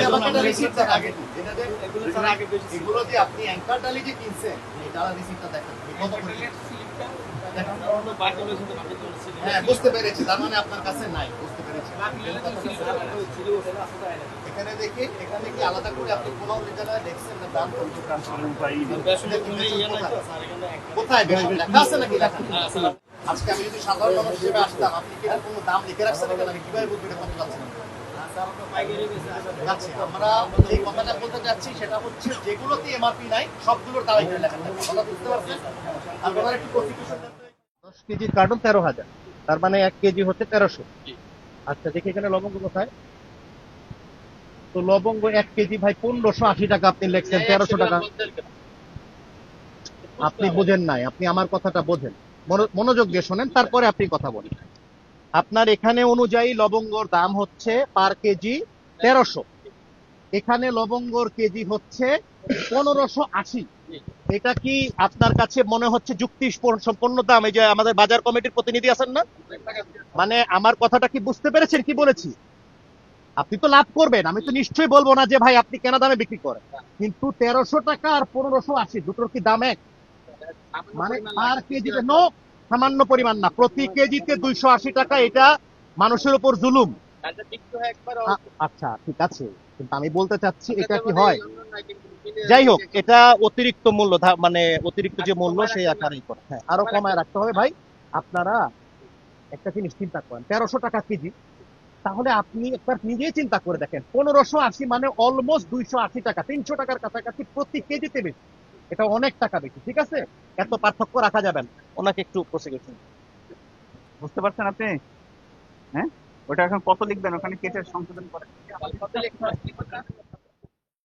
আমাকে একটা রিসিপ্ট দেখান। এগুলো যে আপনি অ্যাঙ্কার ডালি যে কিনছেন, এটা রিসিপ্টটা দেখান। কত করে কিনছেন? দেখান। হ্যাঁ, বুঝতে পেরেছি। তার মানে আপনার কাছে নাই। বুঝতে পেরেছি। এখানে দেখি, এখানে কি আলাদা করে আপনি কোন জায়গায় দেখছেন না দাম কত? কোথায় বেশি লেখা আছে নাকি লেখা নেই? আজকে আমি যদি সাধারণ মানুষ হিসেবে আসতাম, আপনি কি এর কোনো দাম লিখে রাখছেন এখানে? আমি কিভাবে বুঝবো এটা কত যাচ্ছে না? আচ্ছা, আমরা যে কথাটা বলতে যাচ্ছি সেটা হচ্ছে যেগুলোতে এমআরপি নাই সবগুলোর দাম এখানে লেখা থাকে। কথা বুঝতে পারছেন? আপনারা একটু প্রসিকিউশন 10 কেজির কার্টন 13,000, তার মানে 1 কেজি হচ্ছে 1300। আচ্ছা, দেখি এখানে লবঙ্গ কোথায়? তো লবঙ্গ 1 কেজি ভাই 1580 টাকা, আপনি লিখছেন 1300 টাকা। আপনি বোঝেন নাই, আপনি আমার কথাটা বোঝেন, মনোযোগ দিয়ে শোনেন, তারপরে আপনি কথা বলেন। আপনার এখানে অনুযায়ী লবঙ্গর দাম হচ্ছে পার কেজি 1300, এখানে লবঙ্গর কেজি হচ্ছে 1580। এটা কি আপনার কাছে মনে হচ্ছে যুক্তি সম্পন্ন দাম? এই যে আমাদের বাজার কমিটির প্রতিনিধি আছেন না, মানে আমার কথাটা কি বুঝতে পেরেছেন কি বলেছি? আপনি তো লাভ করবেন, আমি তো নিশ্চয়ই বলবো না যে ভাই আপনি কেনা দামে বিক্রি করেন, কিন্তু 1300 টাকা আর 1580 দুটোর কি দাম এক? মানে পার কেজিতে নো, সামান্য পরিমাণ না, প্রতি কেজিতে 280 টাকা, এটা মানুষের উপর জুলুম। আচ্ছা ঠিক আছে, কিন্তু আমি বলতে চাচ্ছি এটা কি হয়? যাই হোক, এটা অতিরিক্ত মূল্য, মানে অতিরিক্ত যে মূল্য সেই আকারেই করে। হ্যাঁ, আরো কমায় রাখতে হবে ভাই। আপনারা একটা জিনিস চিন্তা করেন, 1300 টাকা কেজি, তাহলে আপনি একবার নিজেই চিন্তা করে দেখেন, 1580 মানে অলমোস্ট 280 টাকা, 300 টাকার কাছাকাছি প্রতি কেজিতে বেশি। এটা অনেক টাকা বেশি, ঠিক আছে? এত পার্থক্য রাখা যাবে না। ওনাকে একটু প্রসিকিউশন। বুঝতে পারছেন আপনি? হ্যাঁ, ওটা এখন কত লিখবেন ওখানে কেটে সংশোধন করে